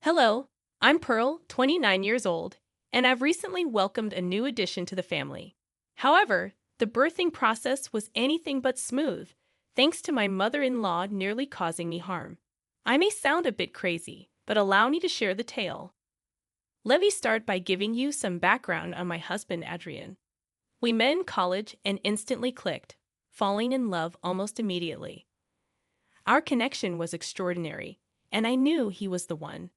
Hello, I'm Pearl, 29 years old, and I've recently welcomed a new addition to the family. However, the birthing process was anything but smooth, thanks to my mother-in-law nearly causing me harm. I may sound a bit crazy, but allow me to share the tale. Let me start by giving you some background on my husband, Adrian. We met in college and instantly clicked, falling in love almost immediately. Our connection was extraordinary, and I knew he was the one.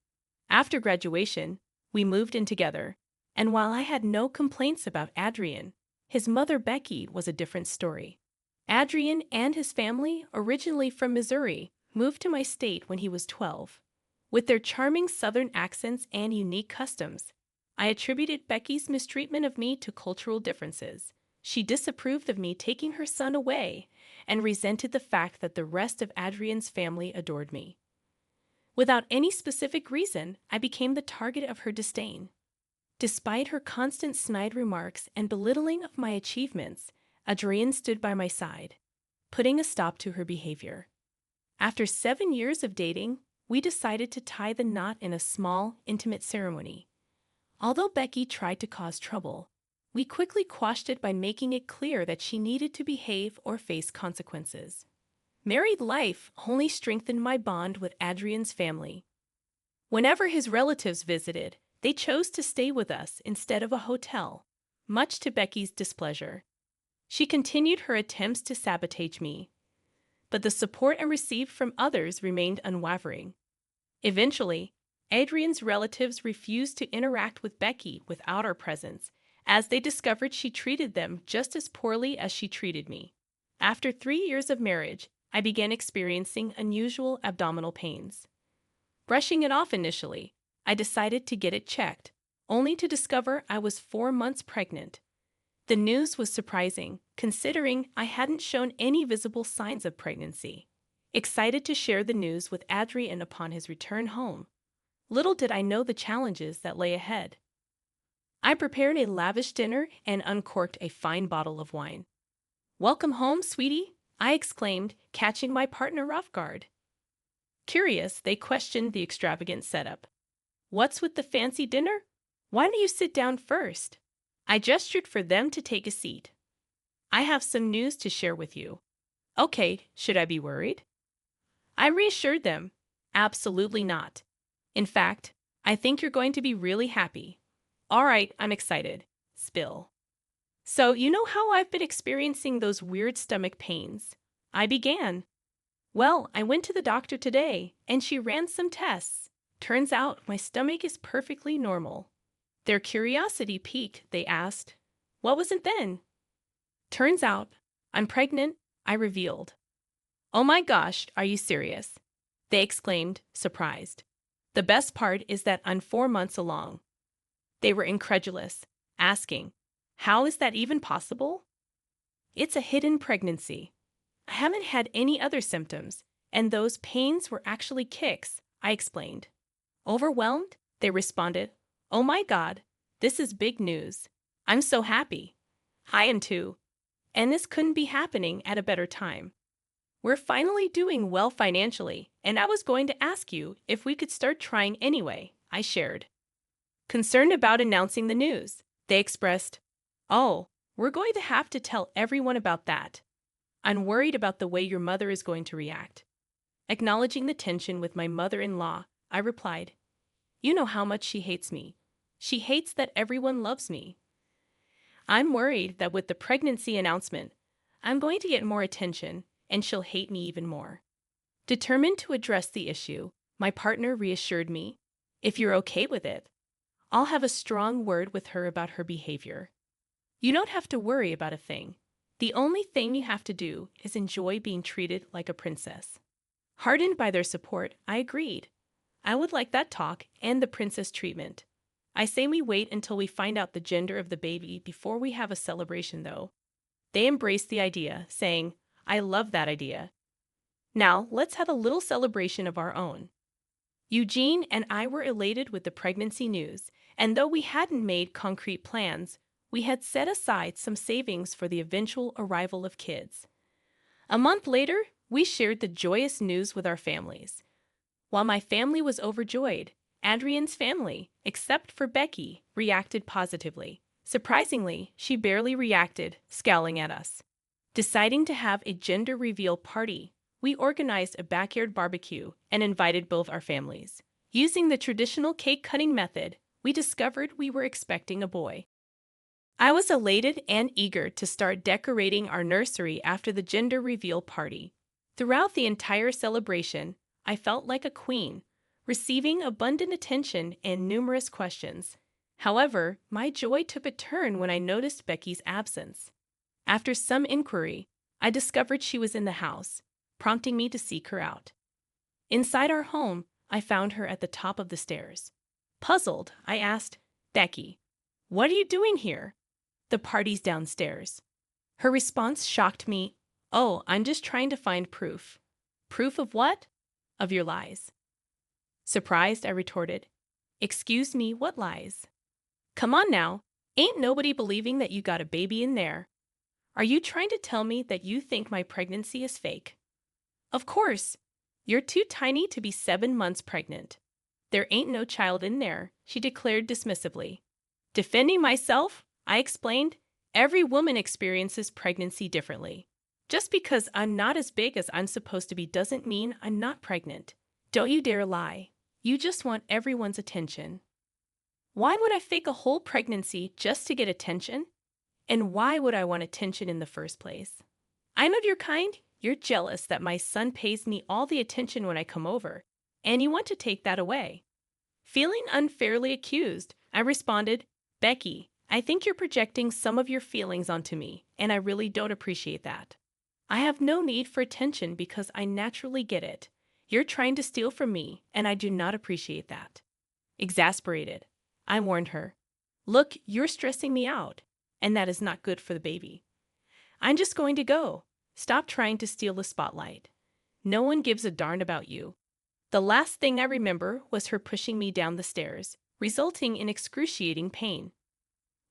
After graduation, we moved in together, and while I had no complaints about Adrian, his mother Becky was a different story. Adrian and his family, originally from Missouri, moved to my state when he was 12. With their charming southern accents and unique customs, I attributed Becky's mistreatment of me to cultural differences. She disapproved of me taking her son away and resented the fact that the rest of Adrian's family adored me. Without any specific reason, I became the target of her disdain. Despite her constant snide remarks and belittling of my achievements, Adrienne stood by my side, putting a stop to her behavior. After 7 years of dating, we decided to tie the knot in a small, intimate ceremony. Although Becky tried to cause trouble, we quickly quashed it by making it clear that she needed to behave or face consequences. Married life only strengthened my bond with Adrian's family. Whenever his relatives visited, they chose to stay with us instead of a hotel, much to Becky's displeasure. She continued her attempts to sabotage me, but the support I received from others remained unwavering. Eventually, Adrian's relatives refused to interact with Becky without our presence, as they discovered she treated them just as poorly as she treated me. After 3 years of marriage, I began experiencing unusual abdominal pains. Brushing it off initially, I decided to get it checked, only to discover I was 4 months pregnant. The news was surprising, considering I hadn't shown any visible signs of pregnancy. Excited to share the news with Adrian upon his return home, little did I know the challenges that lay ahead. I prepared a lavish dinner and uncorked a fine bottle of wine. "Welcome home, sweetie," I exclaimed, catching my partner off guard. Curious, they questioned the extravagant setup. "What's with the fancy dinner? Why don't you sit down first?" I gestured for them to take a seat. "I have some news to share with you." "Okay, should I be worried?" I reassured them. "Absolutely not. In fact, I think you're going to be really happy." "All right, I'm excited." Spill. "So, you know how I've been experiencing those weird stomach pains?" I began. "Well, I went to the doctor today, and she ran some tests. Turns out my stomach is perfectly normal." Their curiosity piqued, they asked, "What was it then?" "Turns out I'm pregnant," I revealed. "Oh my gosh, are you serious?" they exclaimed, surprised. "The best part is that I'm 4 months along." They were incredulous, asking, "How is that even possible?" "It's a hidden pregnancy. I haven't had any other symptoms, and those pains were actually kicks," I explained. Overwhelmed, they responded, "Oh my God, this is big news. I'm so happy." "I am too. And this couldn't be happening at a better time. We're finally doing well financially, and I was going to ask you if we could start trying anyway," I shared. Concerned about announcing the news, they expressed, "Oh, we're going to have to tell everyone about that. I'm worried about the way your mother is going to react." Acknowledging the tension with my mother-in-law, I replied, "You know how much she hates me. She hates that everyone loves me. I'm worried that with the pregnancy announcement, I'm going to get more attention, and she'll hate me even more." Determined to address the issue, my partner reassured me, "If you're okay with it, I'll have a strong word with her about her behavior. You don't have to worry about a thing. The only thing you have to do is enjoy being treated like a princess." Heartened by their support, I agreed. I would like that talk and the princess treatment. I say we wait until we find out the gender of the baby before we have a celebration, though. They embraced the idea, saying, "I love that idea. Now, let's have a little celebration of our own." Eugene and I were elated with the pregnancy news, and though we hadn't made concrete plans, we had set aside some savings for the eventual arrival of kids. A month later, we shared the joyous news with our families. While my family was overjoyed, Adrian's family, except for Becky, reacted positively. Surprisingly, she barely reacted, scowling at us. Deciding to have a gender reveal party, we organized a backyard barbecue and invited both our families. Using the traditional cake cutting method, we discovered we were expecting a boy. I was elated and eager to start decorating our nursery after the gender reveal party. Throughout the entire celebration, I felt like a queen, receiving abundant attention and numerous questions. However, my joy took a turn when I noticed Becky's absence. After some inquiry, I discovered she was in the house, prompting me to seek her out. Inside our home, I found her at the top of the stairs. Puzzled, I asked, "Becky, what are you doing here?" "The party's downstairs." Her response shocked me. "Oh, I'm just trying to find proof." "Proof of what?" "Of your lies." Surprised, I retorted, "Excuse me, what lies?" "Come on now, ain't nobody believing that you got a baby in there. Are you trying to tell me that you think my pregnancy is fake?" "Of course. You're too tiny to be 7 months pregnant. There ain't no child in there," she declared dismissively. Defending myself, I explained, "Every woman experiences pregnancy differently. Just because I'm not as big as I'm supposed to be doesn't mean I'm not pregnant. Don't you dare lie. You just want everyone's attention." Why would I fake a whole pregnancy just to get attention? And why would I want attention in the first place? I know your kind. You're jealous that my son pays me all the attention when I come over, and you want to take that away. Feeling unfairly accused, I responded, "Becky, I think you're projecting some of your feelings onto me, and I really don't appreciate that. I have no need for attention because I naturally get it. You're trying to steal from me, and I do not appreciate that." Exasperated, I warned her, "Look, you're stressing me out, and that is not good for the baby. I'm just going to go. Stop trying to steal the spotlight. No one gives a darn about you." The last thing I remember was her pushing me down the stairs, resulting in excruciating pain.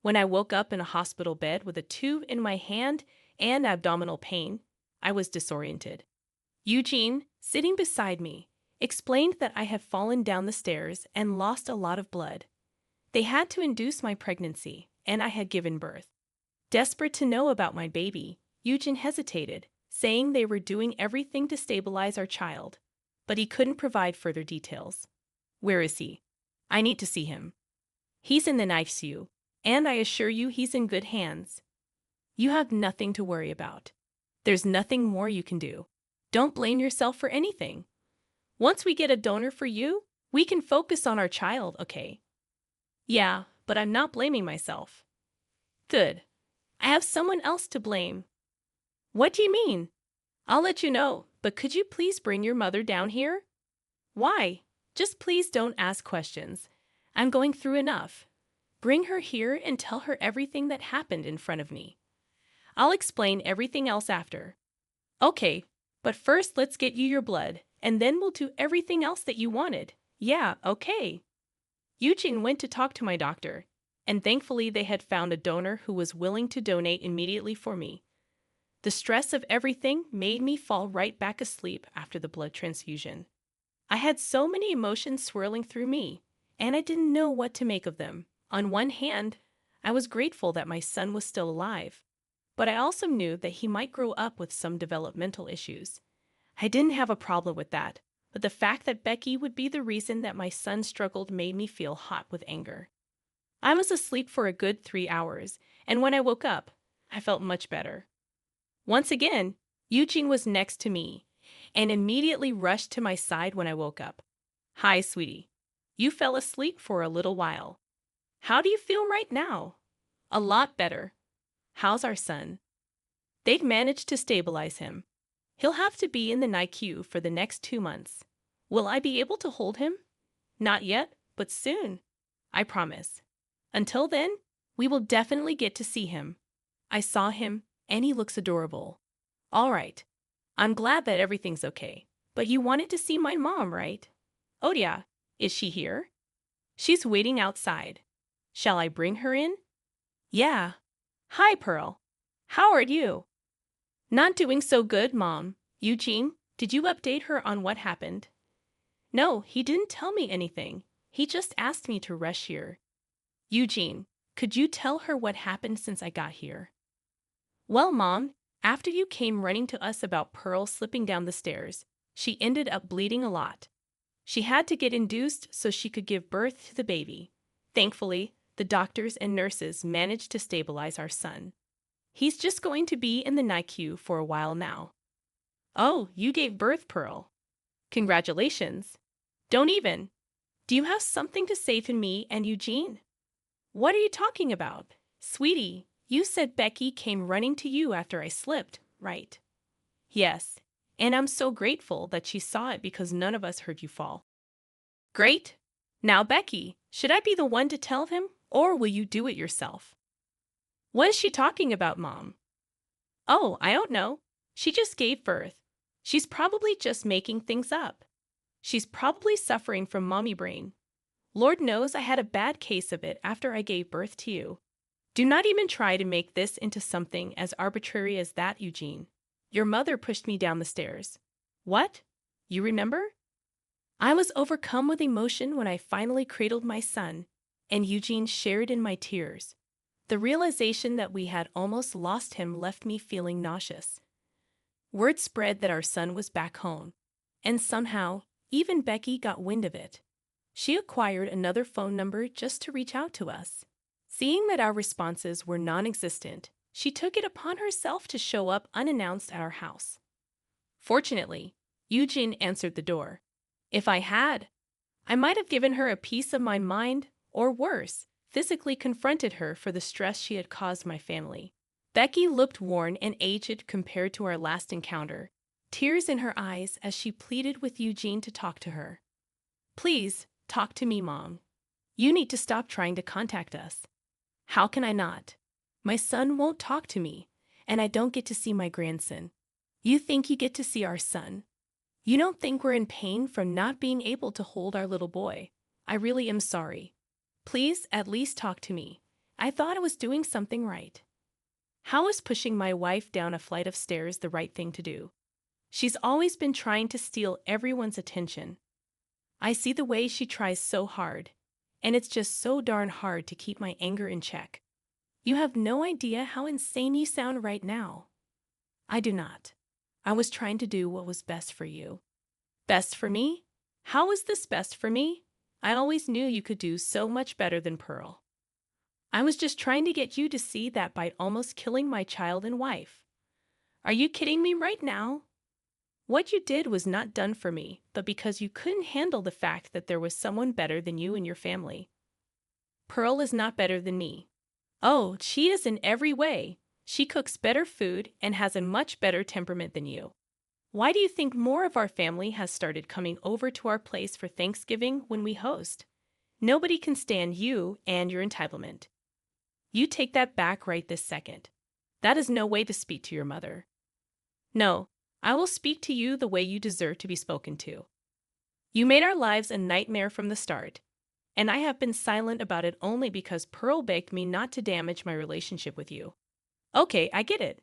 When I woke up in a hospital bed with a tube in my hand and abdominal pain, I was disoriented. Eugene, sitting beside me, explained that I had fallen down the stairs and lost a lot of blood. They had to induce my pregnancy, and I had given birth. Desperate to know about my baby, Eugene hesitated, saying they were doing everything to stabilize our child, but he couldn't provide further details. "Where is he? I need to see him." "He's in the ICU, and I assure you he's in good hands. You have nothing to worry about. There's nothing more you can do. Don't blame yourself for anything. Once we get a donor for you, we can focus on our child, okay?" "Yeah, but I'm not blaming myself." "Good. I have someone else to blame." "What do you mean?" "I'll let you know, but could you please bring your mother down here?" "Why?" "Just please don't ask questions. I'm going through enough. Bring her here and tell her everything that happened in front of me. I'll explain everything else after." "Okay, but first let's get you your blood, and then we'll do everything else that you wanted." "Yeah, okay." Eugene went to talk to my doctor, and thankfully they had found a donor who was willing to donate immediately for me. The stress of everything made me fall right back asleep after the blood transfusion. I had so many emotions swirling through me, and I didn't know what to make of them. On one hand, I was grateful that my son was still alive, but I also knew that he might grow up with some developmental issues. I didn't have a problem with that, but the fact that Becky would be the reason that my son struggled made me feel hot with anger. I was asleep for a good 3 hours, and when I woke up, I felt much better. Once again, Eugene was next to me and immediately rushed to my side when I woke up. "Hi, sweetie. You fell asleep for a little while. How do you feel right now?" "A lot better." "How's our son?" "They'd managed to stabilize him. He'll have to be in the NICU for the next 2 months. Will I be able to hold him?" "Not yet, but soon. I promise. Until then, we will definitely get to see him. I saw him, and he looks adorable." "All right. I'm glad that everything's okay. But you wanted to see my mom, right?" "Oh yeah. Is she here?" "She's waiting outside. Shall I bring her in?" "Yeah. Hi, Pearl. How are you?" "Not doing so good, Mom. Eugene, did you update her on what happened?" "No, he didn't tell me anything. He just asked me to rush here. Eugene, could you tell her what happened since I got here? Well, Mom, after you came running to us about Pearl slipping down the stairs, she ended up bleeding a lot. She had to get induced so she could give birth to the baby. Thankfully, the doctors and nurses managed to stabilize our son. He's just going to be in the NICU for a while now. Oh, you gave birth, Pearl. Congratulations. Don't even. Do you have something to say to me and Eugene? What are you talking about? Sweetie, you said Becky came running to you after I slipped, right? Yes, and I'm so grateful that she saw it because none of us heard you fall. Great. Now, Becky, should I be the one to tell him, or will you do it yourself? What is she talking about, Mom? Oh, I don't know. She just gave birth. She's probably just making things up. She's probably suffering from mommy brain. Lord knows I had a bad case of it after I gave birth to you. Do not even try to make this into something as arbitrary as that, Eugene. Your mother pushed me down the stairs. What? You remember? I was overcome with emotion when I finally cradled my son, and Eugene shared in my tears. The realization that we had almost lost him left me feeling nauseous. Word spread that our son was back home, and somehow, even Becky got wind of it. She acquired another phone number just to reach out to us. Seeing that our responses were non-existent, she took it upon herself to show up unannounced at our house. Fortunately, Eugene answered the door. If I had, I might have given her a piece of my mind, or worse, physically confronted her for the stress she had caused my family. Becky looked worn and aged compared to our last encounter, tears in her eyes as she pleaded with Eugene to talk to her. Please, talk to me, Mom. You need to stop trying to contact us. How can I not? My son won't talk to me, and I don't get to see my grandson. You think you get to see our son. You don't think we're in pain from not being able to hold our little boy. I really am sorry. Please at least talk to me. I thought I was doing something right. How is pushing my wife down a flight of stairs the right thing to do? She's always been trying to steal everyone's attention. I see the way she tries so hard, and it's just so darn hard to keep my anger in check. You have no idea how insane you sound right now. I do not. I was trying to do what was best for you. Best for me? How is this best for me? I always knew you could do so much better than Pearl. I was just trying to get you to see that by almost killing my child and wife. Are you kidding me right now? What you did was not done for me, but because you couldn't handle the fact that there was someone better than you in your family. Pearl is not better than me. Oh, she is in every way. She cooks better food and has a much better temperament than you. Why do you think more of our family has started coming over to our place for Thanksgiving when we host? Nobody can stand you and your entitlement. You take that back right this second. That is no way to speak to your mother. No, I will speak to you the way you deserve to be spoken to. You made our lives a nightmare from the start, and I have been silent about it only because Pearl begged me not to damage my relationship with you. Okay, I get it.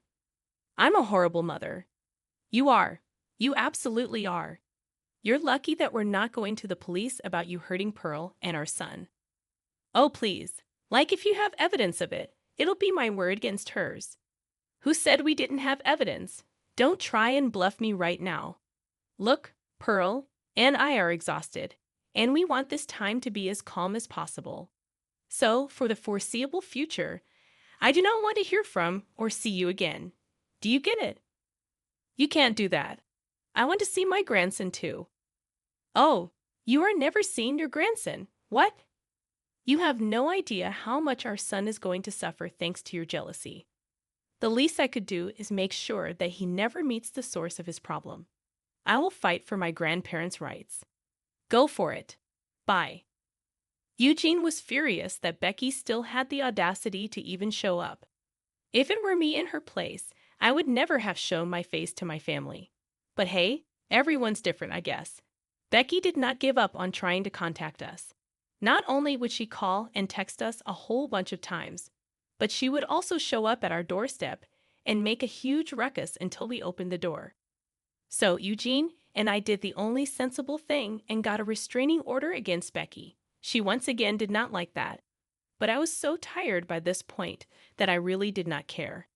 I'm a horrible mother. You are. You absolutely are. You're lucky that we're not going to the police about you hurting Pearl and our son. Oh, please. Like if you have evidence of it, it'll be my word against hers. Who said we didn't have evidence? Don't try and bluff me right now. Look, Pearl and I are exhausted, and we want this time to be as calm as possible. So, for the foreseeable future, I do not want to hear from or see you again. Do you get it? You can't do that. I want to see my grandson too. Oh, you are never seeing your grandson. What? You have no idea how much our son is going to suffer thanks to your jealousy. The least I could do is make sure that he never meets the source of his problem. I will fight for my grandparents' rights. Go for it. Bye. Eugene was furious that Becky still had the audacity to even show up. If it were me in her place, I would never have shown my face to my family. But hey, everyone's different, I guess. Becky did not give up on trying to contact us. Not only would she call and text us a whole bunch of times, but she would also show up at our doorstep and make a huge ruckus until we opened the door. So Eugene and I did the only sensible thing and got a restraining order against Becky. She once again did not like that, but I was so tired by this point that I really did not care.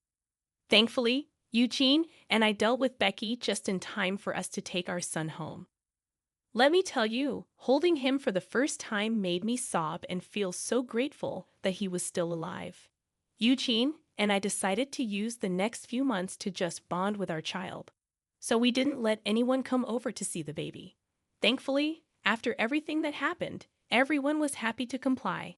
Thankfully, Eugene and I dealt with Becky just in time for us to take our son home. Let me tell you, holding him for the first time made me sob and feel so grateful that he was still alive. Eugene and I decided to use the next few months to just bond with our child. So we didn't let anyone come over to see the baby. Thankfully, after everything that happened, everyone was happy to comply.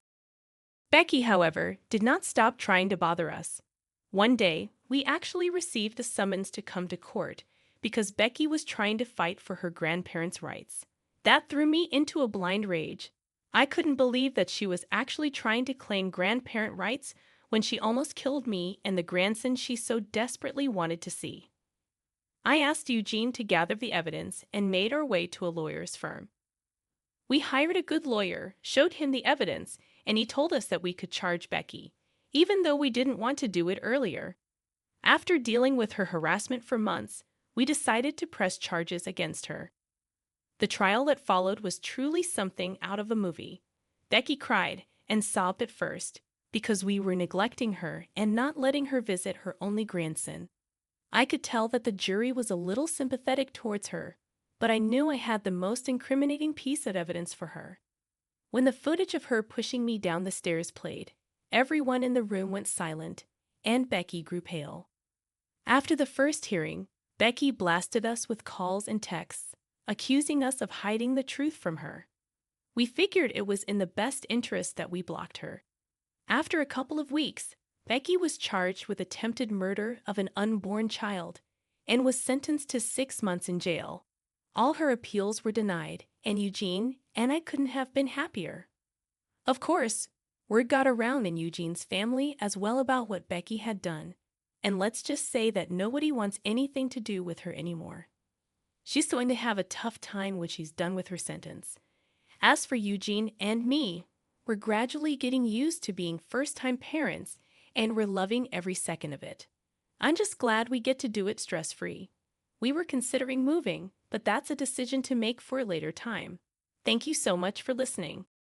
Becky, however, did not stop trying to bother us. One day, we actually received a summons to come to court because Becky was trying to fight for her grandparents' rights. That threw me into a blind rage. I couldn't believe that she was actually trying to claim grandparent rights when she almost killed me and the grandson she so desperately wanted to see. I asked Eugene to gather the evidence and made our way to a lawyer's firm. We hired a good lawyer, showed him the evidence, and he told us that we could charge Becky, even though we didn't want to do it earlier. After dealing with her harassment for months, we decided to press charges against her. The trial that followed was truly something out of a movie. Becky cried and sobbed at first because we were neglecting her and not letting her visit her only grandson. I could tell that the jury was a little sympathetic towards her, but I knew I had the most incriminating piece of evidence for her. When the footage of her pushing me down the stairs played, everyone in the room went silent, and Becky grew pale. After the first hearing, Becky blasted us with calls and texts, accusing us of hiding the truth from her. We figured it was in the best interest that we blocked her. After a couple of weeks, Becky was charged with attempted murder of an unborn child and was sentenced to 6 months in jail. All her appeals were denied, and Eugene and I couldn't have been happier. Of course, word got around in Eugene's family as well about what Becky had done, and let's just say that nobody wants anything to do with her anymore. She's going to have a tough time when she's done with her sentence. As for Eugene and me, we're gradually getting used to being first-time parents, and we're loving every second of it. I'm just glad we get to do it stress-free. We were considering moving, but that's a decision to make for a later time. Thank you so much for listening.